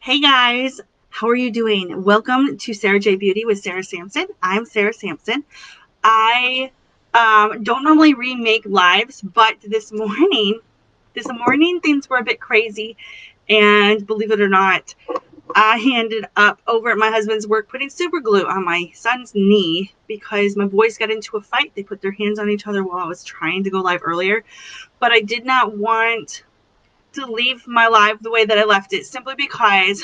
Hey guys, how are you doing? Welcome to Sarah J Beauty with Sarah Sampson. I'm Sarah Sampson. I don't normally remake lives, but this morning things were a bit crazy, and believe it or not, I ended up over at my husband's work putting super glue on my son's knee because my boys got into a fight. They put their hands on each other while I was trying to go live earlier, but I did not want to leave my live the way that I left it simply because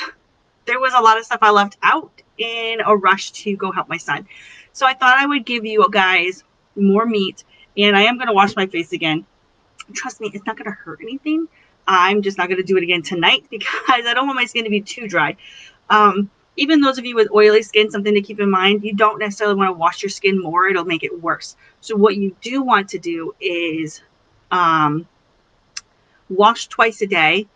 there was a lot of stuff I left out in a rush to go help my son. So I thought I would give you guys more meat, and I am going to wash my face again. Trust me, it's not going to hurt anything. I'm just not going to do it again tonight because I don't want my skin to be too dry. Even those of you with oily skin, something to keep in mind, you don't necessarily want to wash your skin more. It'll make it worse. So what you do want to do is wash twice a day.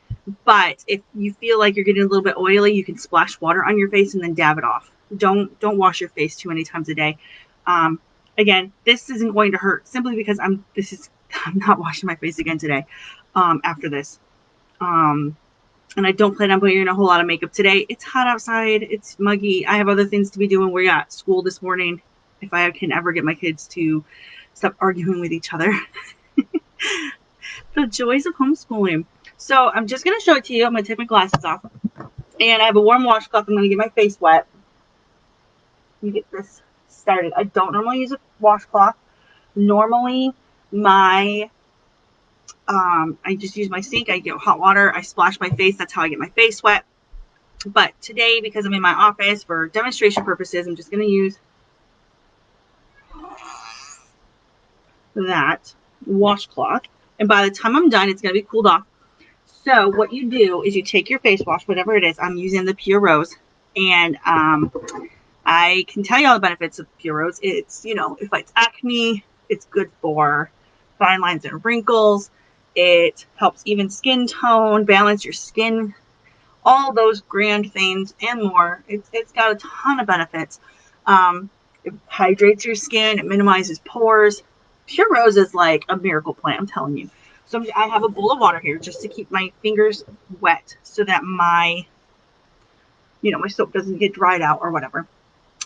But if you feel like you're getting a little bit oily, you can splash water on your face and then dab it off. Don't wash your face too many times a day. Again, this isn't going to hurt simply because I'm not washing my face again today. After this, and I don't plan on putting in a whole lot of makeup today. It's hot outside. It's muggy. I have other things to be doing. We're at school this morning. If I can ever get my kids to stop arguing with each other. The joys of homeschooling. So I'm just going to show it to you. I'm going to take my glasses off. And I have a warm washcloth. I'm going to get my face wet. Let me get this started. I don't normally use a washcloth. Normally, I just use my sink. I get hot water. I splash my face. That's how I get my face wet. But today, because I'm in my office for demonstration purposes, I'm just going to use that washcloth. And by the time I'm done, it's going to be cooled off. So what you do is you take your face wash, whatever it is. I'm using the Pure Rose, and I can tell you all the benefits of Pure Rose. It's, it fights acne. It's good for fine lines and wrinkles. It helps even skin tone, balance your skin, all those grand things and more. It's got a ton of benefits. It hydrates your skin. It minimizes pores. Pure Rose is like a miracle plant, I'm telling you. So I have a bowl of water here just to keep my fingers wet so that my soap doesn't get dried out or whatever.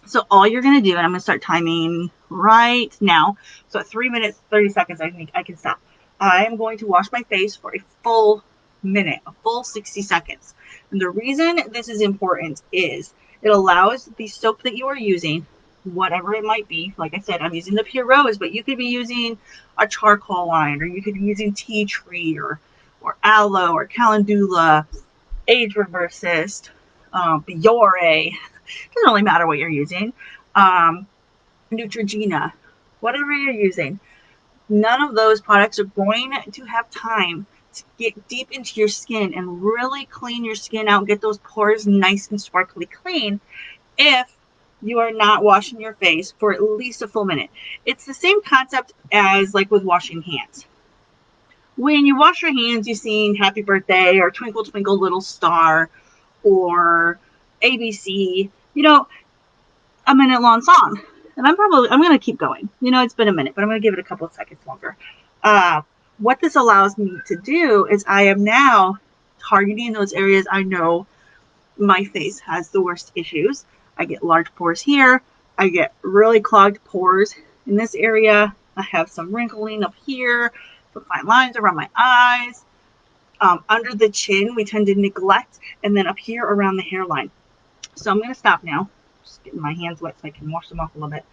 So all you're going to do, and I'm going to start timing right now. So at 3 minutes, 30 seconds, I think I can stop. I am going to wash my face for a full minute, a full 60 seconds. And the reason this is important is it allows the soap that you are using, whatever it might be. Like I said, I'm using the Pure Rose, but you could be using a charcoal line, or you could be using tea tree or aloe or calendula, age reversist, Biore. Doesn't really matter what you're using. Neutrogena, whatever you're using. None of those products are going to have time to get deep into your skin and really clean your skin out, get those pores nice and sparkly clean if you are not washing your face for at least a full minute. It's the same concept as like with washing hands. When you wash your hands, you sing Happy Birthday or Twinkle Twinkle Little Star or ABC, a minute long song. And I'm going to keep going. It's been a minute, but I'm going to give it a couple of seconds longer. What this allows me to do is I am now targeting those areas I know my face has the worst issues. I get large pores here. I get really clogged pores in this area. I have some wrinkling up here, some fine lines around my eyes. Under the chin, we tend to neglect, and then up here around the hairline. So I'm going to stop now. Just getting my hands wet so I can wash them off a little bit.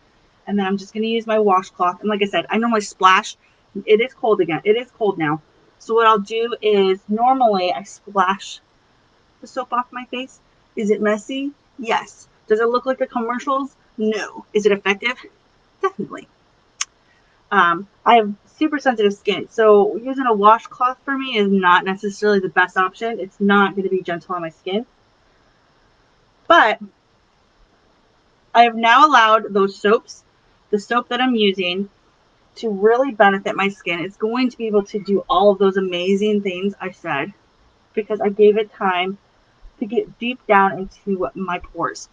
And then I'm just going to use my washcloth. And like I said, I normally splash. It is cold again. It is cold now. So what I'll do is normally I splash the soap off my face. Is it messy? Yes. Does it look like the commercials? No. Is it effective? Definitely. I have super sensitive skin, so using a washcloth for me is not necessarily the best option. It's not going to be gentle on my skin. But I have now allowed those soaps, the soap that I'm using, to really benefit my skin. It's going to be able to do all of those amazing things I said because I gave it time to get deep down into my pores.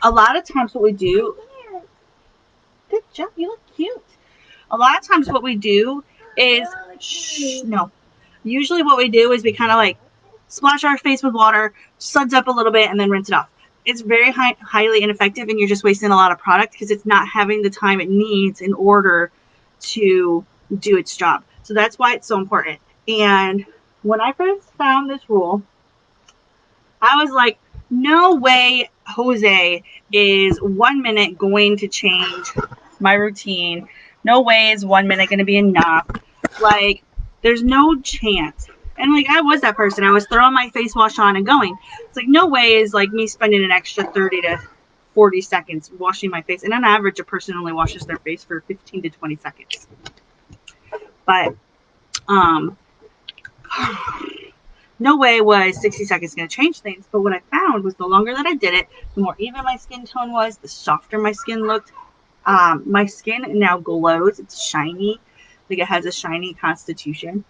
A lot of times what we do, good job, you look cute. A lot of times what we do is, usually what we do is we kind of like splash our face with water, suds up a little bit, and then rinse it off. It's very highly ineffective, and you're just wasting a lot of product because it's not having the time it needs in order to do its job. So that's why it's so important. And when I first found this rule, I was like, no way Jose is 1 minute going to change my routine. No way is 1 minute going to be enough. Like, there's no chance. And like, I was that person. I was throwing my face wash on and going. It's like, no way is like me spending an extra 30 to 40 seconds washing my face. And on average, a person only washes their face for 15 to 20 seconds. But, no way was 60 seconds going to change things. But what I found was the longer that I did it, the more even my skin tone was, the softer my skin looked. My skin now glows. It's shiny. Like, it has a shiny constitution.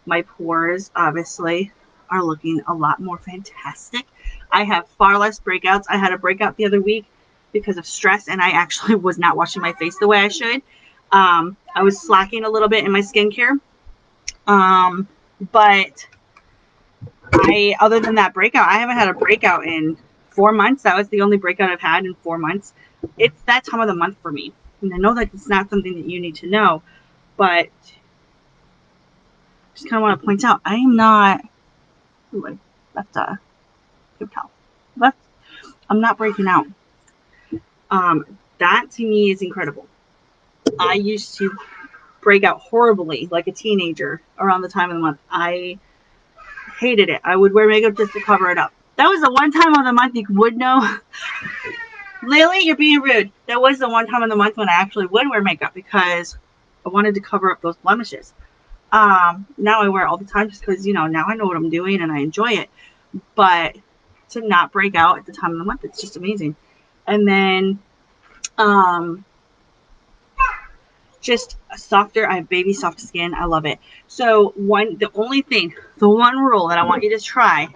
My pores, obviously, are looking a lot more fantastic. I have far less breakouts. I had a breakout the other week because of stress, and I actually was not washing my face the way I should. I was slacking a little bit in my skincare. But other than that breakout, I haven't had a breakout in 4 months. That was the only breakout I've had in 4 months. It's that time of the month for me. And I know that it's not something that you need to know, but just kind of want to point out, I am not, left a good towel. I'm not breaking out. That to me is incredible. I used to break out horribly like a teenager around the time of the month. I hated it. I would wear makeup just to cover it up. That was the one time of the month you would know. Lily, you're being rude. That was the one time of the month when I actually would wear makeup because I wanted to cover up those blemishes. Now I wear it all the time just because, now I know what I'm doing and I enjoy it. But to not break out at the time of the month, it's just amazing. And then, just softer. I have baby soft skin. I love it. So the one rule that I want you to try,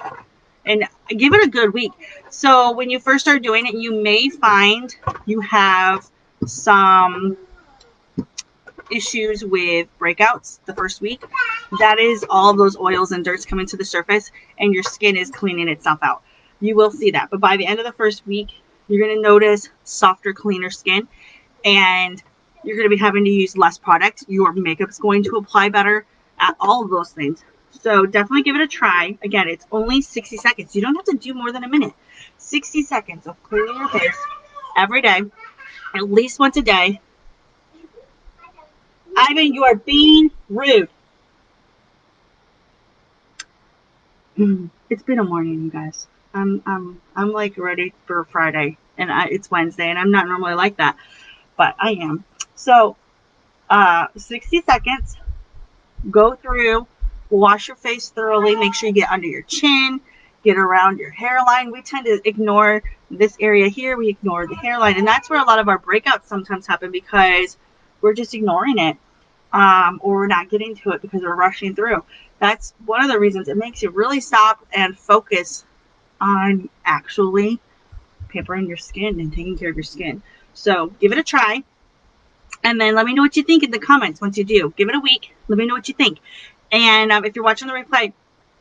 and give it a good week. So when you first start doing it, you may find you have some issues with breakouts the first week. That is all those oils and dirts coming to the surface, and your skin is cleaning itself out. You will see that. But by the end of the first week, you're going to notice softer, cleaner skin, and you're going to be having to use less product. Your makeup's going to apply better at all of those things. So definitely give it a try. Again, it's only 60 seconds. You don't have to do more than a minute. 60 seconds of cleaning your face every day, at least once a day. Ivan, you are being rude. It's been a morning, you guys. I'm like ready for Friday, and it's Wednesday, and I'm not normally like that, but I am. So, 60 seconds. Go through, wash your face thoroughly. Make sure you get under your chin, get around your hairline. We tend to ignore this area here. We ignore the hairline, and that's where a lot of our breakouts sometimes happen because we're just ignoring it, or we're not getting to it because we're rushing through. That's one of the reasons. It makes you really stop and focus on actually pampering your skin and taking care of your skin. So give it a try. And then let me know what you think in the comments once you do. Give it a week. Let me know what you think. And if you're watching the replay,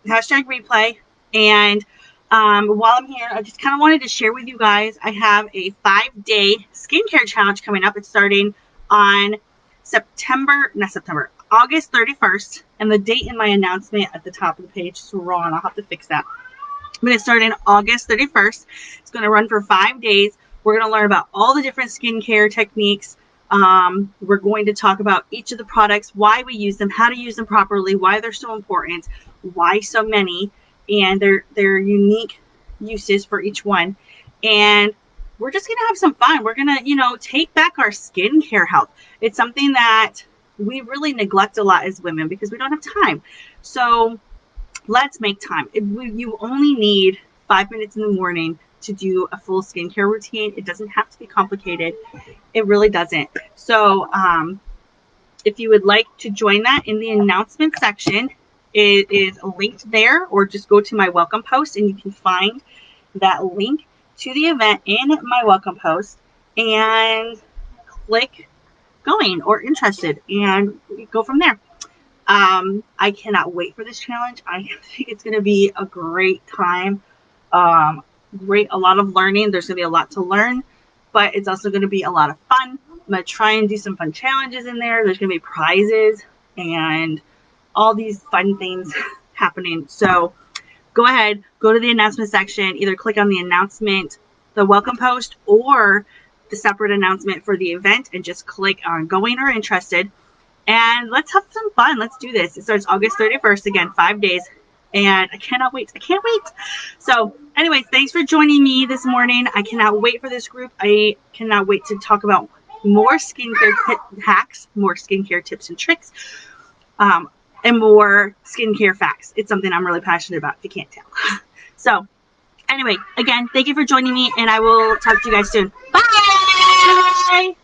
#replay. And while I'm here, I just kind of wanted to share with you guys, I have a 5-day skincare challenge coming up. It's starting on August 31st. And the date in my announcement at the top of the page is wrong. I'll have to fix that. But it's starting August 31st. It's going to run for 5 days. We're going to learn about all the different skincare techniques. We're going to talk about each of the products, why we use them, how to use them properly, why they're so important, why so many, and their unique uses for each one. And we're just going to have some fun. We're going to, take back our skincare health. It's something that we really neglect a lot as women because we don't have time. So let's make time. You only need 5 minutes in the morning to do a full skincare routine. It doesn't have to be complicated. It really doesn't. So if you would like to join that, in the announcement section, it is linked there, or just go to my welcome post and you can find that link to the event in my welcome post and click going or interested and go from there. I cannot wait for this challenge. I think it's going to be a great time. A lot of learning. There's going to be a lot to learn, but it's also going to be a lot of fun. I'm going to try and do some fun challenges in there. There's going to be prizes and all these fun things happening. So go ahead, go to the announcement section, either click on the announcement, the welcome post, or the separate announcement for the event, and just click on going or interested. And let's have some fun. Let's do this. It starts August 31st, again, 5 days. And I cannot wait. I can't wait. So anyways, thanks for joining me this morning. I cannot wait for this group. I cannot wait to talk about more skincare hacks, more skincare tips and tricks, and more skincare facts. It's something I'm really passionate about, if you can't tell. So anyway, again, thank you for joining me, and I will talk to you guys soon. Bye!